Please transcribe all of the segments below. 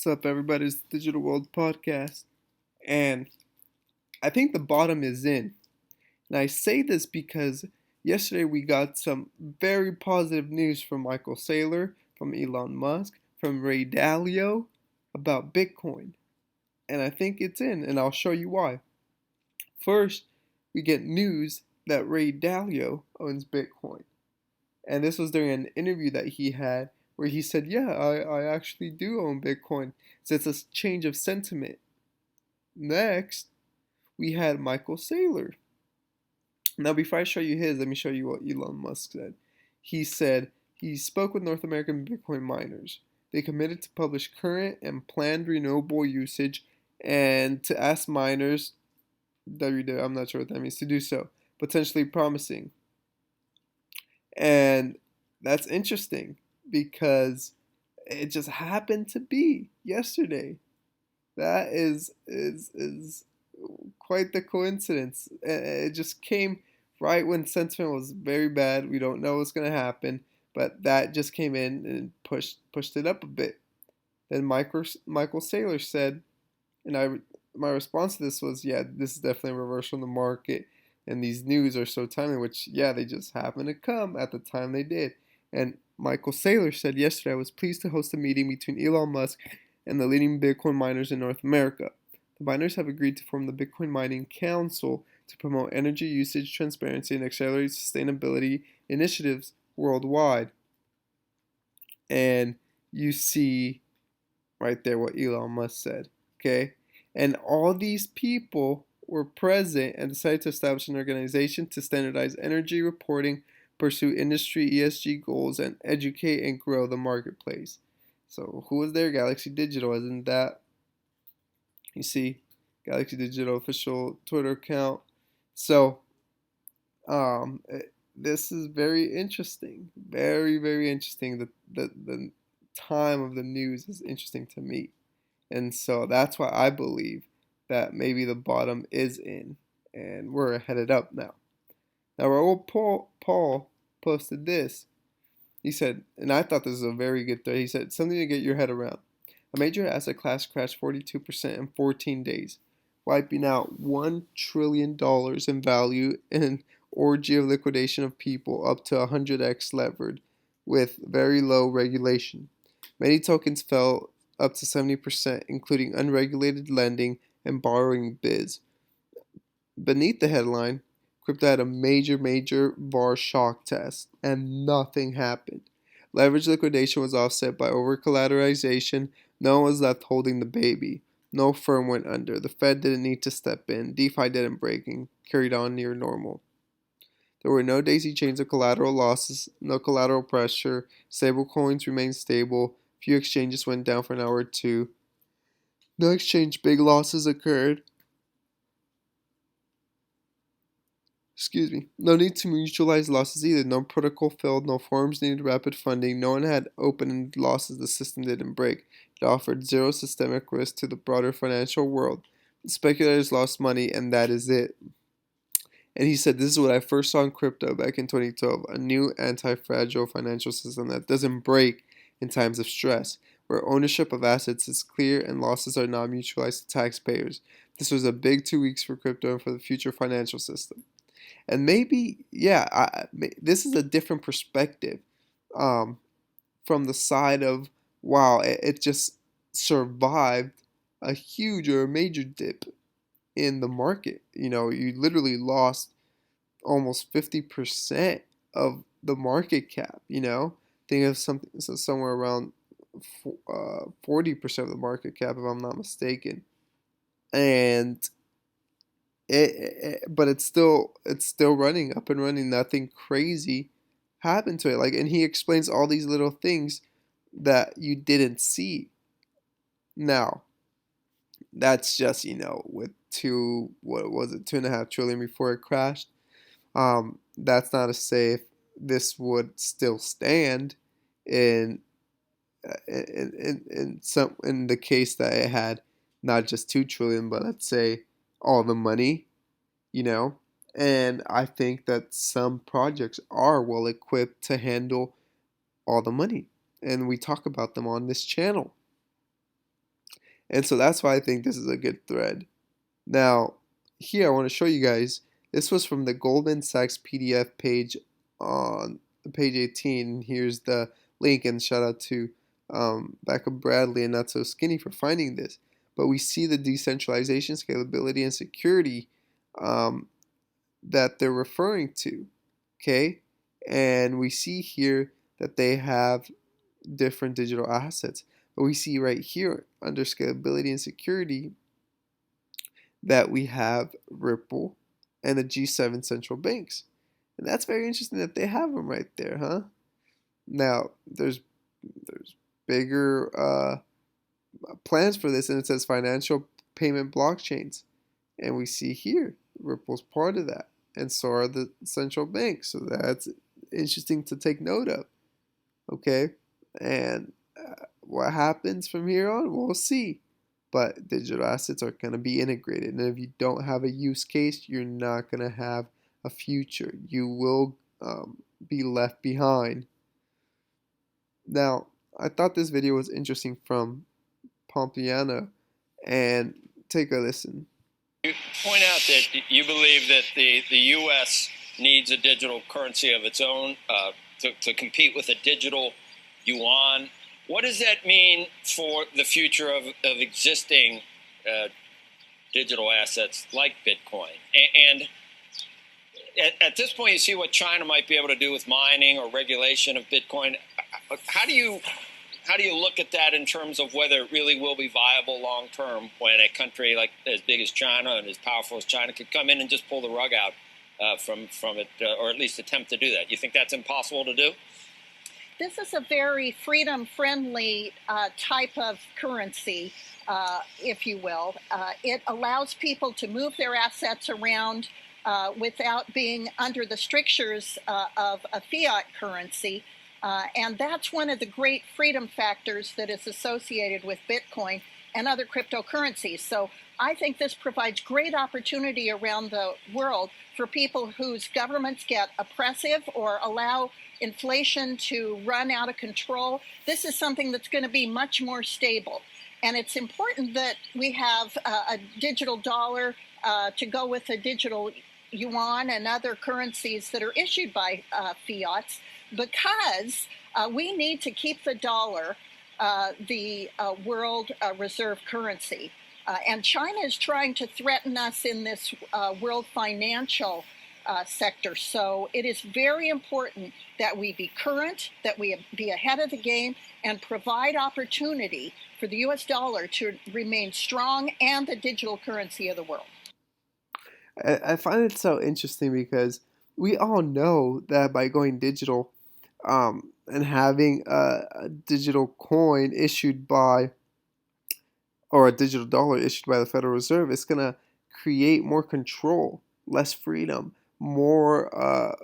What's up, everybody? It's the Digital World Podcast. And I think the bottom is in. And I say this because yesterday we got some very positive news from Michael Saylor, from Elon Musk, from Ray Dalio about Bitcoin. And I think it's in, and I'll show you why. First, we get news that Ray Dalio owns Bitcoin. And this was during an interview that he had where he said, yeah, I actually do own Bitcoin. So it's a change of sentiment. Next, we had Michael Saylor. Now, before I show you his, let me show you what Elon Musk said. He said he spoke with North American Bitcoin miners. They committed to publish current and planned renewable usage and to ask miners, I'm not sure what that means, to do so, potentially promising. And that's interesting because it just happened to be yesterday. That is quite the coincidence. It just came right when sentiment was very bad. We don't know what's gonna happen, but that just came in and pushed it up a bit. Then Michael Saylor said, and my response to this was, yeah, this is definitely a reversal in the market, and these news are so timely. Which, yeah, they just happened to come at the time they did. And Michael Saylor said yesterday, I was pleased to host a meeting between Elon Musk and the leading Bitcoin miners in North America. The miners have agreed to form the Bitcoin Mining Council to promote energy usage transparency and accelerate sustainability initiatives worldwide. And you see right there what Elon Musk said. Okay? And all these people were present and decided to establish an organization to standardize energy reporting, pursue industry ESG goals, and educate and grow the marketplace. So who was there? Galaxy Digital, isn't that? You see, Galaxy Digital official Twitter account. So, this is very interesting. Very, very interesting. The time of the news is interesting to me. And so that's why I believe that maybe the bottom is in and we're headed up now. Now, Raul Paul posted this. He said, and I thought this was a very good thread. He said, something to get your head around. A major asset class crashed 42% in 14 days, wiping out $1 trillion in value in an orgy of liquidation of people up to 100x levered with very low regulation. Many tokens fell up to 70%, including unregulated lending and borrowing biz. Beneath the headline, crypto had a major VAR shock test, and nothing happened. Leverage liquidation was offset by over-collateralization. No one was left holding the baby. No firm went under. The Fed didn't need to step in. DeFi didn't break and carried on near normal. There were no daisy chains of collateral losses, no collateral pressure. Stablecoins remained stable. Few exchanges went down for an hour or two. No exchange big losses occurred. No need to mutualize losses either. No protocol failed, no firms needed rapid funding, no one had open-ended losses the system didn't break. It offered zero systemic risk to the broader financial world. The speculators lost money, and that is it. And he said, this is what I first saw in crypto back in 2012, a new anti-fragile financial system that doesn't break in times of stress, where ownership of assets is clear and losses are not mutualized to taxpayers. This was a big 2 weeks for crypto and for the future financial system. And maybe, yeah, this is a different perspective um, from the side of, wow, it just survived a huge or a major dip in the market. You know, you literally lost almost 50% of the market cap, you know? Think of something so somewhere around 40% of the market cap, if I'm not mistaken. And but it's still running up and running. Nothing crazy happened to it. Like, and he explains all these little things that you didn't see. Now, that's just with what was it, 2.5 trillion before it crashed. That's not to say if this would still stand in in the case that it had not just 2 trillion, but let's say all the money, you know. And I think that some projects are well equipped to handle all the money, and we talk about them on this channel. And so that's why I think this is a good thread. Now, here I want to show you guys, this was from the Goldman Sachs PDF page on page 18. Here's the link, and shout out to Becca Bradley and Not So Skinny for finding this. But we see the decentralization, scalability, and security um, that they're referring to. Okay? And we see here that they have different digital assets. But we see right here under scalability and security that we have Ripple and the G7 central banks. And that's very interesting that they have them right there, huh? Now, there's bigger plans for this, and it says financial payment blockchains. And we see here Ripple's part of that, and so are the central banks. So that's interesting to take note of. Okay, and what happens from here on, we'll see. But digital assets are going to be integrated, and if you don't have a use case, you're not going to have a future. You will be left behind. Now, I thought this video was interesting from Pompliano, and take a listen. You point out that you believe that the U.S. needs a digital currency of its own to compete with a digital yuan. What does that mean for the future of existing digital assets like Bitcoin? And at this point, you see what China might be able to do with mining or regulation of Bitcoin. How do you look at that in terms of whether it really will be viable long term when a country like as big as China and as powerful as China could come in and just pull the rug out from it, or at least attempt to do that? You think that's impossible to do? This is a very freedom-friendly type of currency, if you will. It allows people to move their assets around without being under the strictures of a fiat currency. And that's one of the great freedom factors that is associated with Bitcoin and other cryptocurrencies. So I think this provides great opportunity around the world for people whose governments get oppressive or allow inflation to run out of control. This is something that's going to be much more stable. And it's important that we have a digital dollar to go with a digital yuan and other currencies that are issued by fiats, because we need to keep the dollar the world reserve currency. And China is trying to threaten us in this world financial sector. So it is very important that we be current, that we be ahead of the game, and provide opportunity for the US dollar to remain strong and the digital currency of the world. I find it so interesting because we all know that by going digital and having a digital coin issued by, or a digital dollar issued by the Federal Reserve, it's going to create more control, less freedom, more,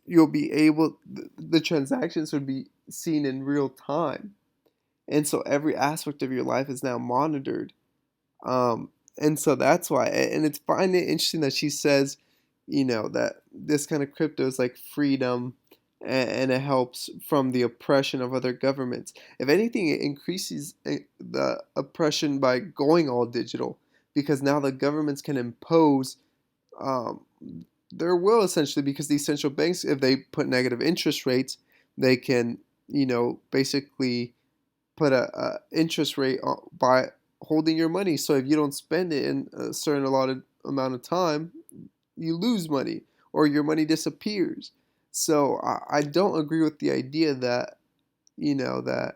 you'll be able, the transactions would be seen in real time. And so every aspect of your life is now monitored. Um, and so that's why, and it's finding it interesting that she says, that this kind of crypto is like freedom, and it helps from the oppression of other governments. If anything, it increases the oppression by going all digital, because now the governments can impose um, their will essentially, because these central banks, if they put negative interest rates, they can, basically put a interest rate by holding your money. So if you don't spend it in a certain allotted amount of time, you lose money or your money disappears. So I don't agree with the idea that that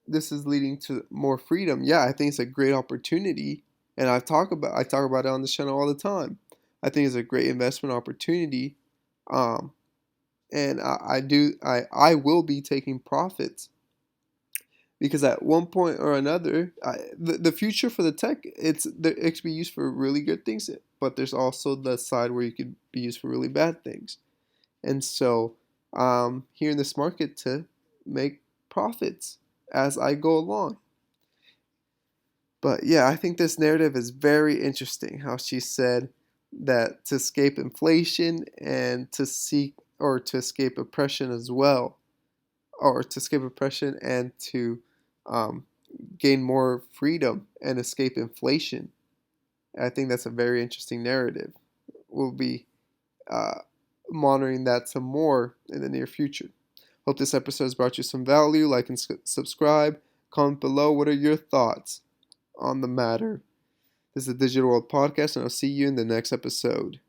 this is leading to more freedom. Yeah, I think it's a great opportunity, and I talk about it on the channel all the time. I think it's a great investment opportunity, um, and I will be taking profits, because at one point or another, the future for the tech, it can be used for really good things, but there's also the side where you could be used for really bad things. And so here in this market to make profits as I go along. But yeah, I think this narrative is very interesting, how she said that to escape inflation and to seek, or to escape oppression as well, or to escape oppression and to um, gain more freedom and escape inflation. And I think that's a very interesting narrative. We'll be uh, monitoring that some more in the near future. Hope this episode has brought you some value. Like and subscribe. Comment below. What are your thoughts on the matter? This is the Digital World Podcast, and I'll see you in the next episode.